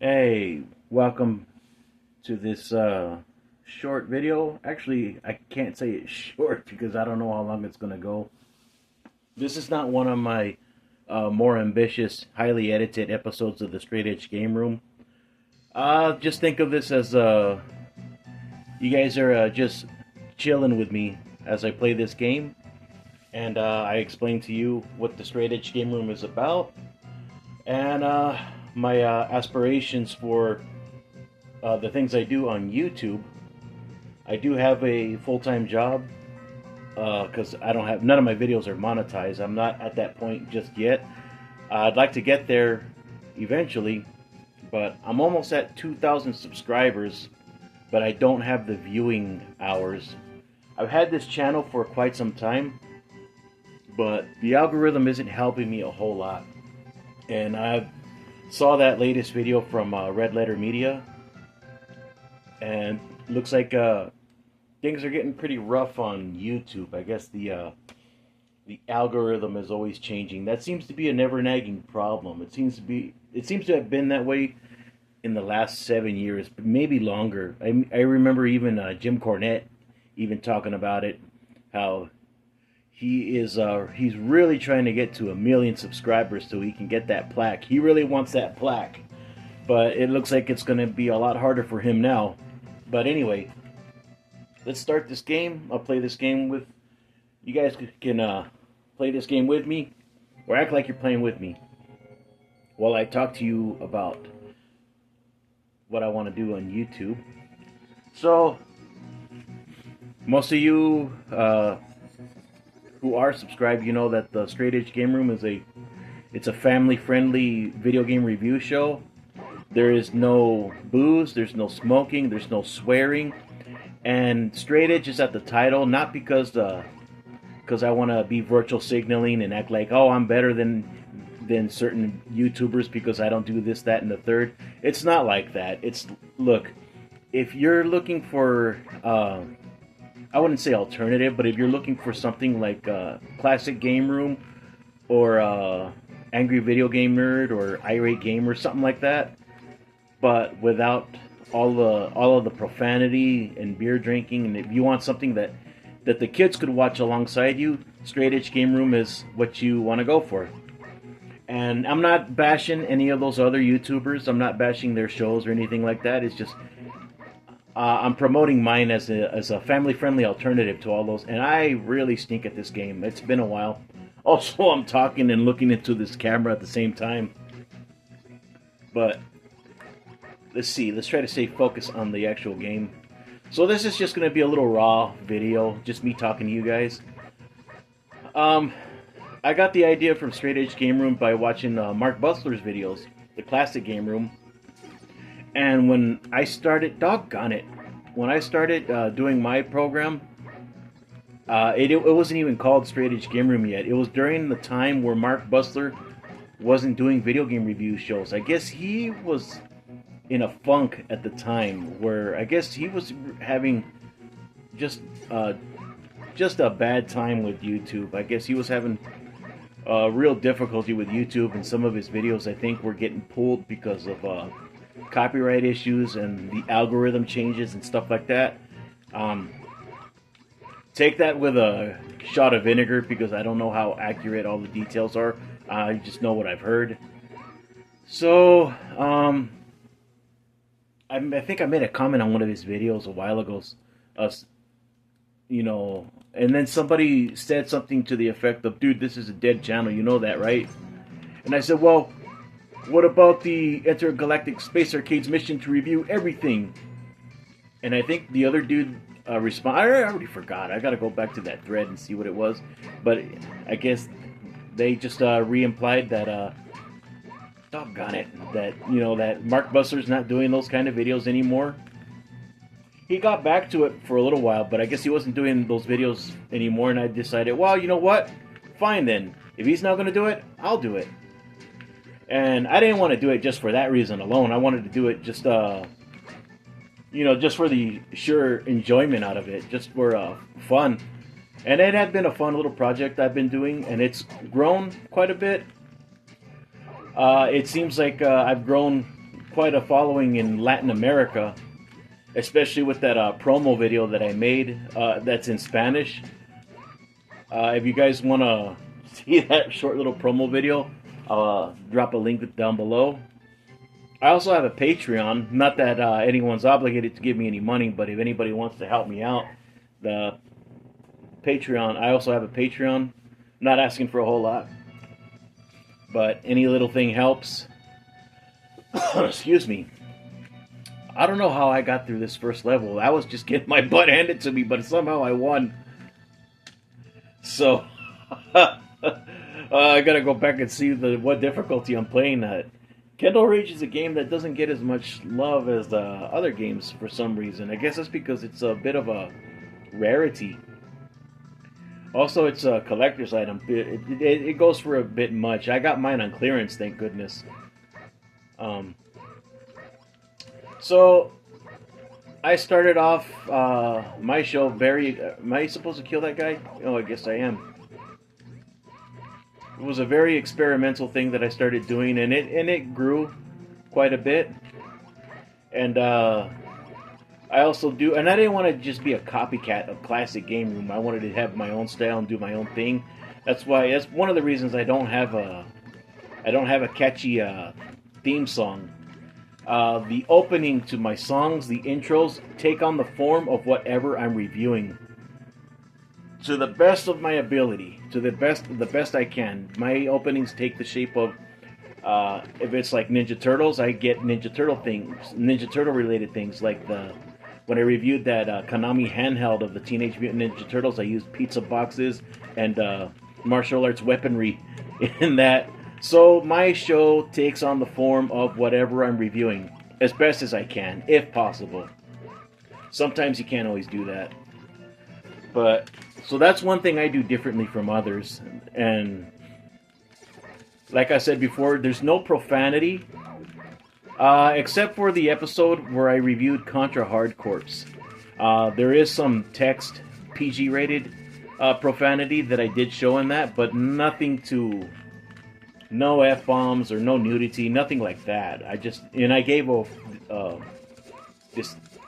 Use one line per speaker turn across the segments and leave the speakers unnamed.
Hey, welcome to this short video. Actually, I can't say it's short because I don't know how long it's going to go. This is not one of my more ambitious, highly edited episodes of the Straight Edge Game Room. Just think of this as you guys are just chilling with me as I play this game, and I explain to you what the Straight Edge Game Room is about, and my aspirations for the things I do on YouTube. I do have a full-time job because I don't have none of my videos are monetized. I'm not at that point just yet. I'd like to get there eventually, but I'm almost at 2,000 subscribers, but I don't have the viewing hours. I've had this channel for quite some time, but the algorithm isn't helping me a whole lot. And I saw that latest video from Red Letter Media, and looks like things are getting pretty rough on YouTube. I guess the algorithm is always changing. That seems to be a never nagging problem. It seems to have been that way in the last 7 years, but maybe longer. I remember even Jim Cornette even talking about it, how he's really trying to get to 1 million subscribers so he can get that plaque. He really wants that plaque, but it looks like it's going to be a lot harder for him now. But anyway, let's start this game. I'll play this game with you guys. Can play this game with me, or act like you're playing with me while I talk to you about what I want to do on YouTube. So, most of you who are subscribed, you know that the Straight Edge Game Room is a family-friendly video game review show. There is no booze, there's no smoking, there's no swearing, and Straight Edge is at the title not because I want to be virtual signaling and act like, oh, I'm better than certain YouTubers because I don't do this, that, and the third. It's not like that. Look, if you're looking for I wouldn't say alternative, but if you're looking for something like Classic Game Room or Angry Video Game Nerd or Irate Gamer, something like that, but without all of the profanity and beer drinking, and if you want something that the kids could watch alongside you, Straight Edge Game Room is what you want to go for. And I'm not bashing any of those other YouTubers. I'm not bashing their shows or anything like that. It's just I'm promoting mine as a family-friendly alternative to all those. And I really stink at this game. It's been a while. Also, I'm talking and looking into this camera at the same time. But let's see. Let's try to stay focused on the actual game. So this is just going to be a little raw video, just me talking to you guys. I got the idea from Straight Edge Game Room by watching Mark Bustler's videos, the Classic Game Room. And when I started, doggone it, when I started doing my program, it wasn't even called Straight Edge Game Room yet. It was during the time where Mark Bustler wasn't doing video game review shows. I guess he was in a funk at the time where I guess he was having just a bad time with YouTube. I guess he was having real difficulty with YouTube, and some of his videos I think were getting pulled because of copyright issues and the algorithm changes and stuff like that. Take that with a shot of vinegar because I don't know how accurate all the details are. I just know what I've heard. So I think I made a comment on one of his videos a while ago, and then somebody said something to the effect of, dude, this is a dead channel, you know that, right? And I said, well, what about the Intergalactic Space Arcade's mission to review everything? And I think the other dude responded, I already forgot, I gotta go back to that thread and see what it was, but I guess they just re-implied that doggone it, that Mark Bustler's not doing those kind of videos anymore. He got back to it for a little while, but I guess he wasn't doing those videos anymore, and I decided, well, you know what? Fine then. If he's not going to do it, I'll do it. And I didn't want to do it just for that reason alone. I wanted to do it just, just for the sheer enjoyment out of it, just for fun. And it had been a fun little project I've been doing, and it's grown quite a bit. It seems like I've grown quite a following in Latin America, especially with that promo video that I made that's in Spanish. If you guys want to see that short little promo video, I'll drop a link down below. I also have a Patreon. Not that anyone's obligated to give me any money, but if anybody wants to help me out, the Patreon, I also have a Patreon. Not asking for a whole lot, but any little thing helps. Excuse me. I don't know how I got through this first level. I was just getting my butt handed to me, but somehow I won. So, I gotta go back and see what difficulty I'm playing at. Kendall Rage is a game that doesn't get as much love as the other games for some reason. I guess that's because it's a bit of a rarity. Also, it's a collector's item. It goes for a bit much. I got mine on clearance, thank goodness. So, I started off my show very... am I supposed to kill that guy? Oh, I guess I am. It was a very experimental thing that I started doing, and it grew quite a bit. And I also do... and I didn't want to just be a copycat of Classic Game Room. I wanted to have my own style and do my own thing. That's one of the reasons I don't have a catchy theme song. The opening to my songs, the intros, take on the form of whatever I'm reviewing. To the best of my ability, to the best I can. My openings take the shape of, if it's like Ninja Turtles, I get Ninja Turtle related things, like when I reviewed that Konami handheld of the Teenage Mutant Ninja Turtles, I used pizza boxes and martial arts weaponry in that. So my show takes on the form of whatever I'm reviewing, as best as I can, if possible. Sometimes you can't always do that. But, so that's one thing I do differently from others. And, like I said before, there's no profanity, except for the episode where I reviewed Contra Hard Corps. There is some text, PG-rated profanity that I did show in that, but nothing to... no F-bombs or no nudity, nothing like that. I gave a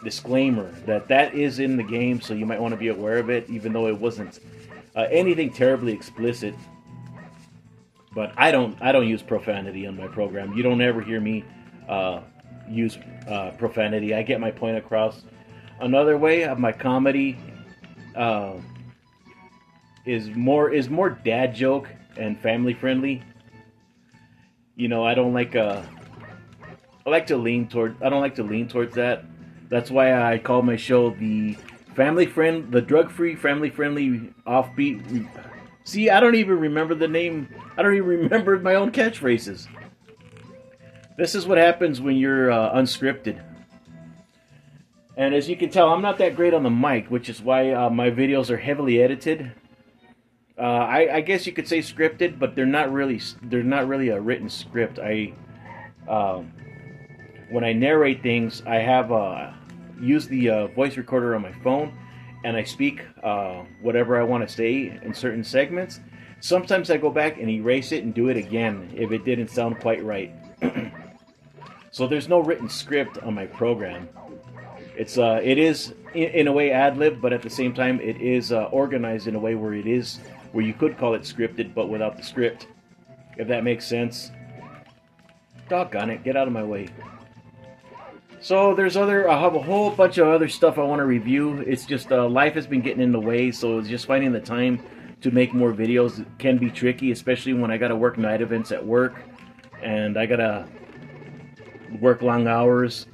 disclaimer that is in the game, so you might want to be aware of it, even though it wasn't anything terribly explicit. But I don't use profanity on my program. You don't ever hear me use profanity. I get my point across. Another way of my comedy is more dad joke and family friendly. You know, I don't like to lean towards that. That's why I call my show the drug-free, family-friendly, offbeat. See, I don't even remember the name. I don't even remember my own catchphrases. This is what happens when you're unscripted. And as you can tell, I'm not that great on the mic, which is why my videos are heavily edited. I guess you could say scripted, but they're not really a written script. When I narrate things, I have use the voice recorder on my phone, and I speak whatever I want to say in certain segments. Sometimes I go back and erase it and do it again if it didn't sound quite right. So there's no written script on my program. It is in a way ad-lib, but at the same time it is organized in a way where you could call it scripted, but without the script, if that makes sense. Doggone it, get out of my way. So I have a whole bunch of other stuff I want to review. It's just life has been getting in the way, so just finding the time to make more videos can be tricky, especially when I gotta work night events at work, and I gotta work long hours,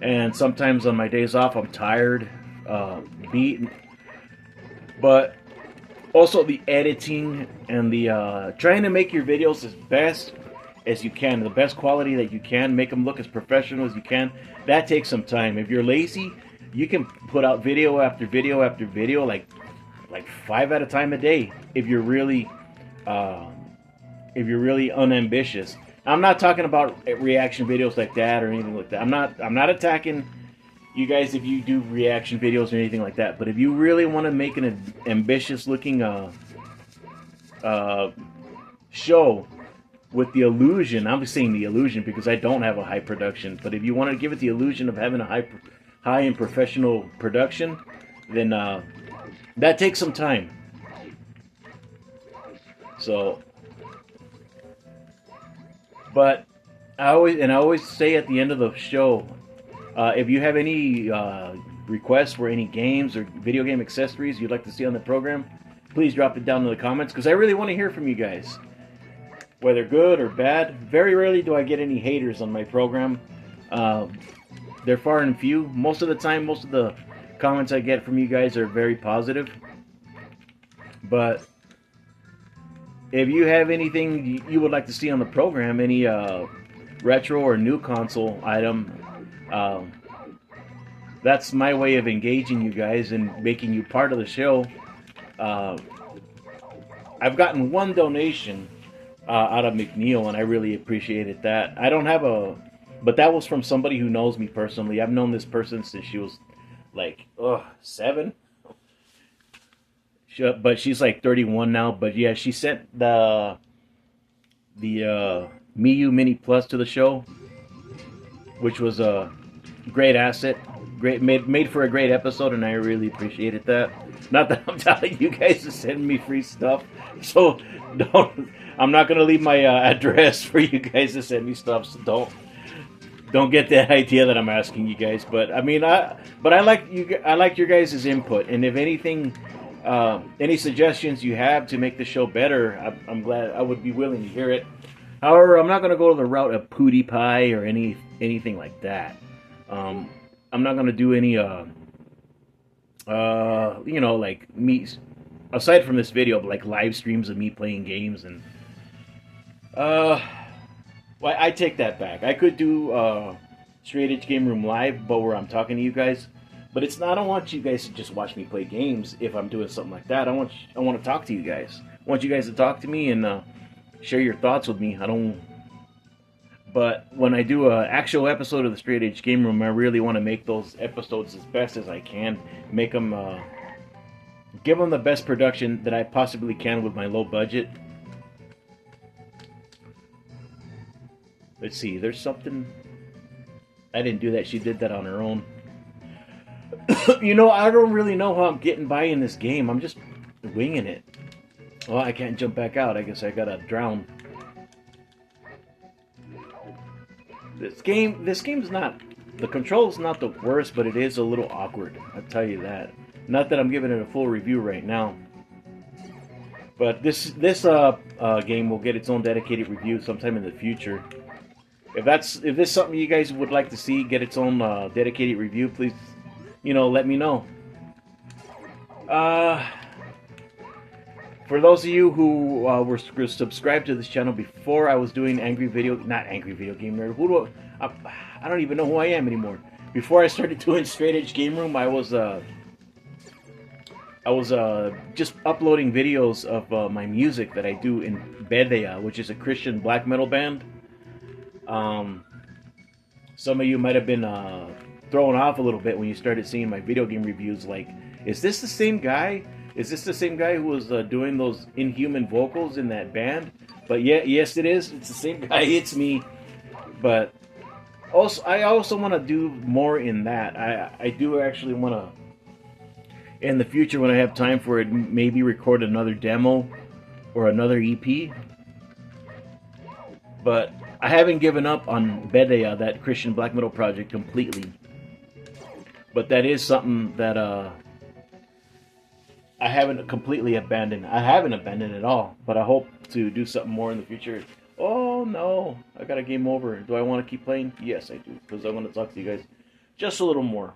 and sometimes on my days off I'm tired, beat, but also the editing and the trying to make your videos as best as you can, the best quality that you can, make them look as professional as you can. That takes some time. If you're lazy, you can put out video after video after video, like 5 at a time a day. If you're really unambitious. I'm not talking about reaction videos like that or anything like that. I'm not attacking you guys if you do reaction videos or anything like that. But if you really want to make an ambitious looking show, with the illusion. I'm saying the illusion because I don't have a high production. But if you want to give it the illusion of having a high and professional production, then that takes some time. So, but I always say at the end of the show, if you have any requests for any games or video game accessories you'd like to see on the program, please drop it down in the comments because I really want to hear from you guys, whether good or bad. Very rarely do I get any haters on my program. They're far and few. Most of the time, most of the comments I get from you guys are very positive. But if you have anything you would like to see on the program, any retro or new console item, that's my way of engaging you guys and making you part of the show. I've gotten one donation out of McNeil, and I really appreciated that. I don't have but that was from somebody who knows me personally. I've known this person since she was like 7. But she's like 31 now. But yeah, she sent the Miu Mini Plus to the show, which was a great asset. Great, made for a great episode, and I really appreciated that. Not that I'm telling you guys to send me free stuff, so I'm not gonna leave my address for you guys to send me stuff. So don't get that idea that I'm asking you guys. But I mean, I like you. I like your guys' input, and if anything, any suggestions you have to make the show better, I'm glad. I would be willing to hear it. However, I'm not gonna go to the route of PewDiePie or anything like that. I'm not gonna do any like me, aside from this video, but like live streams of me playing games. And well, I take that back. I could do Straight Edge Game Room live, but where I'm talking to you guys. But it's not. I don't want you guys to just watch me play games. If I'm doing something like that, I want to talk to you guys. I want you guys to talk to me and share your thoughts with me. But when I do an actual episode of the Straight Edge Game Room, I really want to make those episodes as best as I can. Make them, give them the best production that I possibly can with my low budget. Let's see, there's something. I didn't do that. She did that on her own. I don't really know how I'm getting by in this game. I'm just winging it. Well, I can't jump back out. I guess I gotta drown. This game's not, the control's not the worst, but it is a little awkward. I'll tell you that. Not that I'm giving it a full review right now. But this game will get its own dedicated review sometime in the future. If this is something you guys would like to see get its own dedicated review, please, let me know. For those of you who were subscribed to this channel before I was doing not Angry Video Game Nerd. I don't even know who I am anymore. Before I started doing Straight Edge Game Room, I was just uploading videos of my music that I do in Bedea, which is a Christian black metal band. Some of you might have been thrown off a little bit when you started seeing my video game reviews. Like, is this the same guy? Is this the same guy who was doing those inhuman vocals in that band? But yeah, yes, it is. It's the same guy. It's me. But I also want to do more in that. I do actually want to, in the future when I have time for it, maybe record another demo or another EP. But I haven't given up on Bedea, that Christian black metal project, completely. But that is something that I haven't completely abandoned. I haven't abandoned it all, but I hope to do something more in the future. Oh no, I got a game over. Do I want to keep playing? Yes, I do, because I want to talk to you guys just a little more.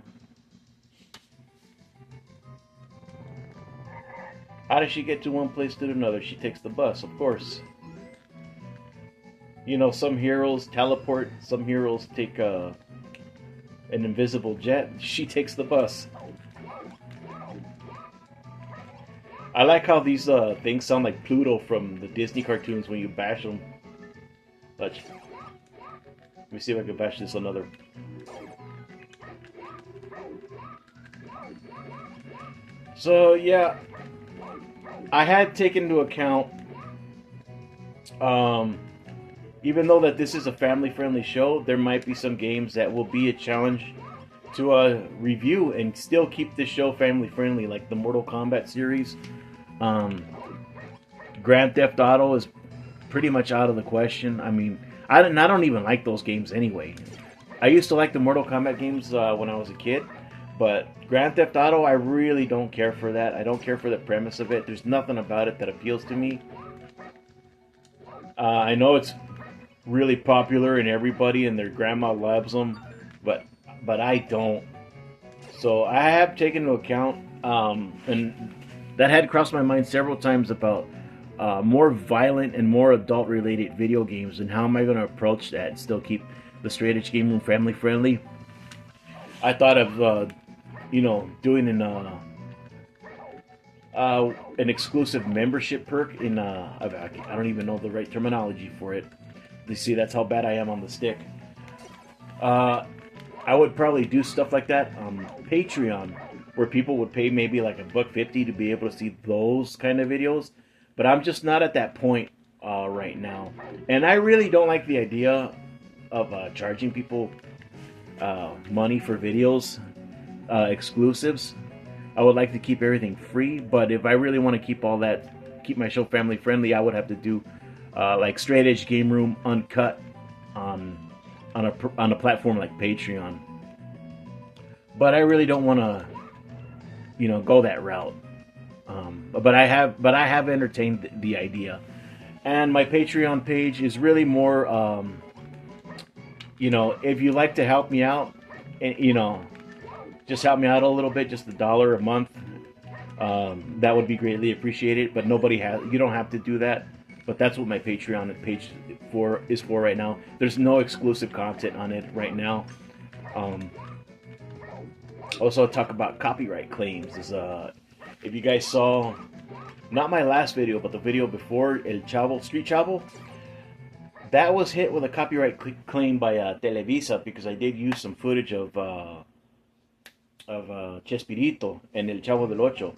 How does she get to one place to another? She takes the bus, of course. Some heroes teleport, some heroes take an invisible jet. She takes the bus. I like how these things sound like Pluto from the Disney cartoons when you bash them. Let me see if I can bash this another. So yeah, I had taken into account even though that this is a family-friendly show, there might be some games that will be a challenge to review and still keep this show family-friendly, like the Mortal Kombat series. Grand Theft Auto is pretty much out of the question. I mean, I don't even like those games anyway. I used to like the Mortal Kombat games when I was a kid, but Grand Theft Auto, I really don't care for that. I don't care for the premise of it. There's nothing about it that appeals to me. I know it's really popular and everybody and their grandma loves them, but I don't. So I have taken into account, and that had crossed my mind several times about more violent and more adult-related video games, and how am I going to approach that and still keep the Straight Edge Game Room family friendly. I thought of doing an exclusive membership perk in I don't even know the right terminology for it. You see, that's how bad I am on the stick. I would probably do stuff like that on Patreon, where people would pay maybe like $1.50 to be able to see those kind of videos. But I'm just not at that point right now, and I really don't like the idea of charging people money for videos, exclusives. I would like to keep everything free, but if I really want to keep all that, keep my show family friendly, I would have to do like Straight Edge Game Room uncut on a platform like Patreon. But I really don't want to, go that route. But I have entertained the idea, and my Patreon page is really more, if you like to help me out, and just help me out a little bit, just $1 a month, that would be greatly appreciated. But you don't have to do that. But that's what my Patreon page is for right now. There's no exclusive content on it right now. Also, talk about copyright claims. If you guys saw, not my last video, but the video before, El Chavo, Street Chavo, that was hit with a copyright claim by Televisa, because I did use some footage of Chespirito and El Chavo del Ocho.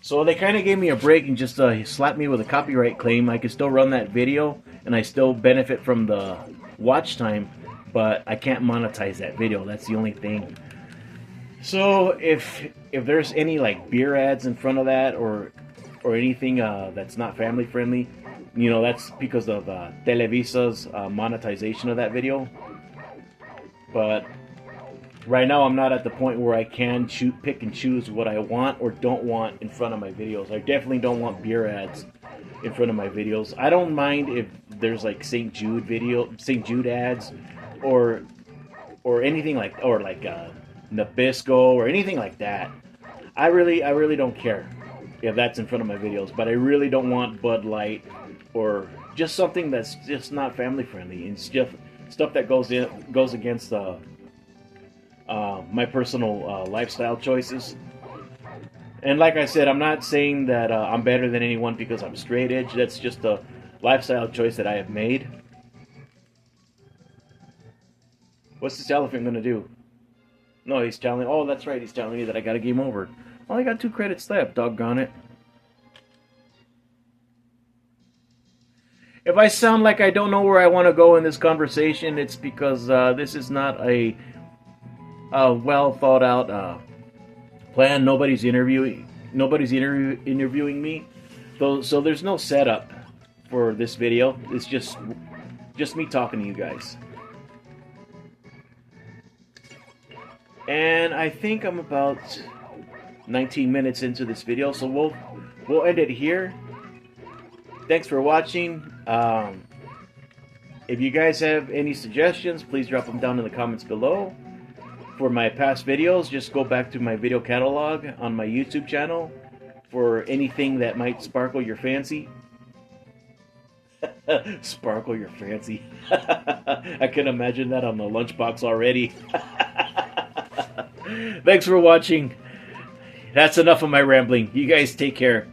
So they kind of gave me a break and just slapped me with a copyright claim. I could still run that video, and I still benefit from the watch time, but I can't monetize that video. That's the only thing. So if there's any like beer ads in front of that, or anything that's not family friendly, that's because of Televisa's monetization of that video. But right now I'm not at the point where I can pick and choose what I want or don't want in front of my videos. I definitely don't want beer ads in front of my videos. I don't mind if there's like St. Jude ads, or anything like, Nabisco or anything like that. I really don't care if that's in front of my videos, but I really don't want Bud Light or just something that's just not family friendly. It's just stuff that goes against my personal lifestyle choices. And like I said, I'm not saying that I'm better than anyone because I'm straight edge. That's just a lifestyle choice that I have made. What's this elephant gonna do? No, he's telling... Oh, that's right. He's telling me that I got a game over. Well, I got 2 credits left. Doggone it. If I sound like I don't know where I want to go in this conversation, it's because this is not a well thought out plan. Nobody's interviewing me. So there's no setup for this video. It's just me talking to you guys. And I think I'm about 19 minutes into this video, so we'll end it here. Thanks for watching. If you guys have any suggestions, please drop them down in the comments below. For my past videos, just go back to my video catalog on my YouTube channel for anything that might sparkle your fancy. Sparkle your fancy. I can imagine that on the lunchbox already. Thanks for watching. That's enough of my rambling. You guys take care.